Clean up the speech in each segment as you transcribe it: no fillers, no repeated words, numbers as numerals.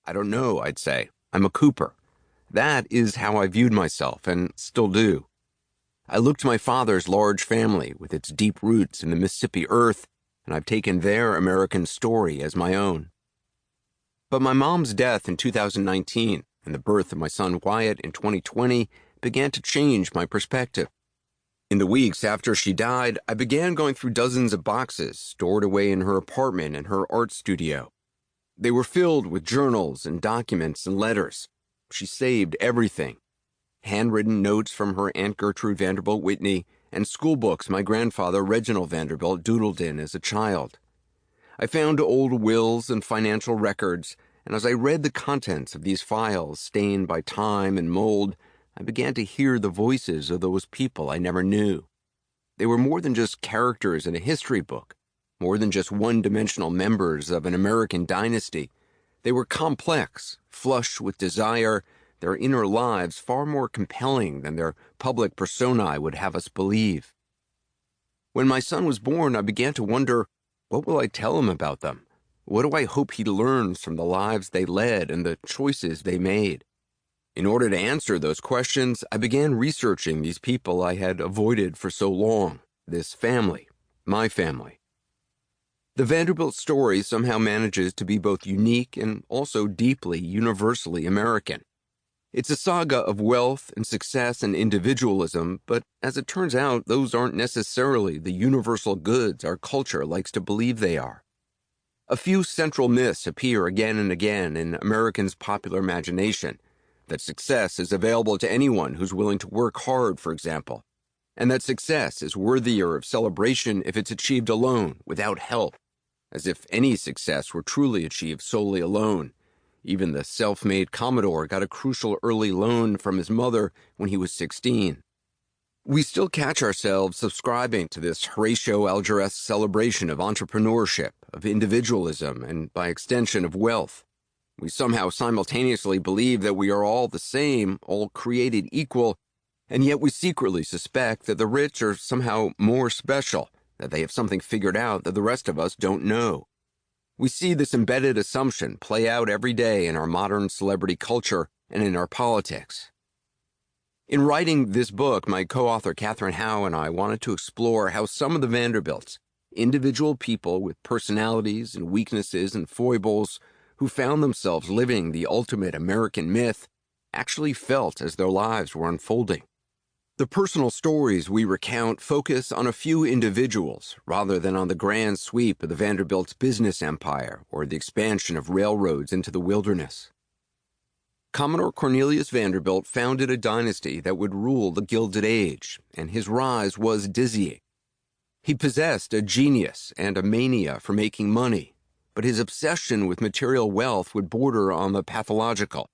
I don't know, I'd say. I'm a Cooper. That is how I viewed myself, and still do. I looked to my father's large family with its deep roots in the Mississippi earth, and I've taken their American story as my own. But my mom's death in 2019 and the birth of my son Wyatt in 2020 began to change my perspective. In the weeks after she died, I began going through dozens of boxes stored away in her apartment and her art studio. They were filled with journals and documents and letters. She saved everything. Handwritten notes from her Aunt Gertrude Vanderbilt Whitney and school books my grandfather Reginald Vanderbilt doodled in as a child. I found old wills and financial records, and as I read the contents of these files stained by time and mold, I began to hear the voices of those people I never knew. They were more than just characters in a history book, more than just one-dimensional members of an American dynasty. They were complex, flush with desire, their inner lives far more compelling than their public personae would have us believe. When my son was born, I began to wonder, what will I tell him about them? What do I hope he learns from the lives they led and the choices they made? In order to answer those questions, I began researching these people I had avoided for so long, this family, my family. The Vanderbilt story somehow manages to be both unique and also deeply universally American. It's a saga of wealth and success and individualism, but as it turns out, those aren't necessarily the universal goods our culture likes to believe they are. A few central myths appear again and again in Americans' popular imagination: that success is available to anyone who's willing to work hard, for example, and that success is worthier of celebration if it's achieved alone, without help, as if any success were truly achieved solely alone. Even the self-made Commodore got a crucial early loan from his mother when he was 16. We still catch ourselves subscribing to this Horatio Alger-esque celebration of entrepreneurship, of individualism, and by extension of wealth. We somehow simultaneously believe that we are all the same, all created equal, and yet we secretly suspect that the rich are somehow more special, that they have something figured out that the rest of us don't know. We see this embedded assumption play out every day in our modern celebrity culture and in our politics. In writing this book, my co-author Katherine Howe and I wanted to explore how some of the Vanderbilts, individual people with personalities and weaknesses and foibles, who found themselves living the ultimate American myth, actually felt as their lives were unfolding. The personal stories we recount focus on a few individuals rather than on the grand sweep of the Vanderbilt's business empire or the expansion of railroads into the wilderness. Commodore Cornelius Vanderbilt founded a dynasty that would rule the Gilded Age, and his rise was dizzying. He possessed a genius and a mania for making money, but his obsession with material wealth would border on the pathological.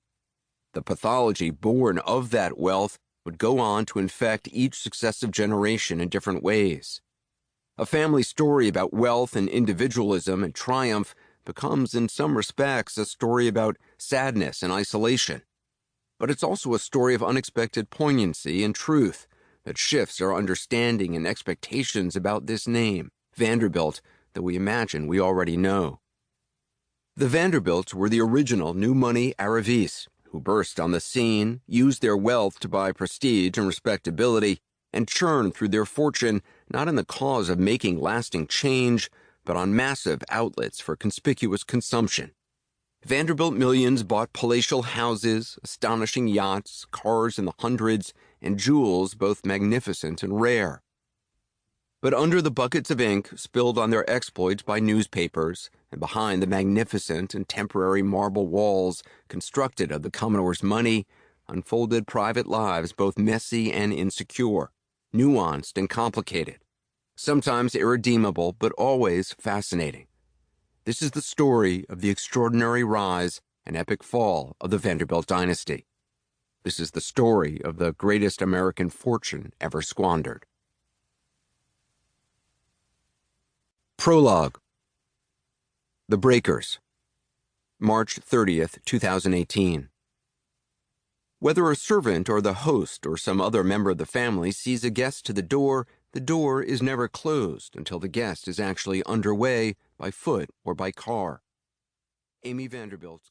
The pathology born of that wealth would go on to infect each successive generation in different ways. A family story about wealth and individualism and triumph becomes, in some respects, a story about sadness and isolation. But it's also a story of unexpected poignancy and truth that shifts our understanding and expectations about this name, Vanderbilt, that we imagine we already know. The Vanderbilts were the original new money Aravis, who burst on the scene, used their wealth to buy prestige and respectability, and churned through their fortune not in the cause of making lasting change, but on massive outlets for conspicuous consumption. Vanderbilt millions bought palatial houses, astonishing yachts, cars in the hundreds, and jewels both magnificent and rare. But under the buckets of ink spilled on their exploits by newspapers, and behind the magnificent and temporary marble walls constructed of the Commodore's money, unfolded private lives both messy and insecure, nuanced and complicated, sometimes irredeemable but always fascinating. This is the story of the extraordinary rise and epic fall of the Vanderbilt dynasty. This is the story of the greatest American fortune ever squandered. Prologue. The Breakers. March 30th, 2018. Whether a servant or the host or some other member of the family sees a guest to the door is never closed until the guest is actually underway by foot or by car. Amy Vanderbilt's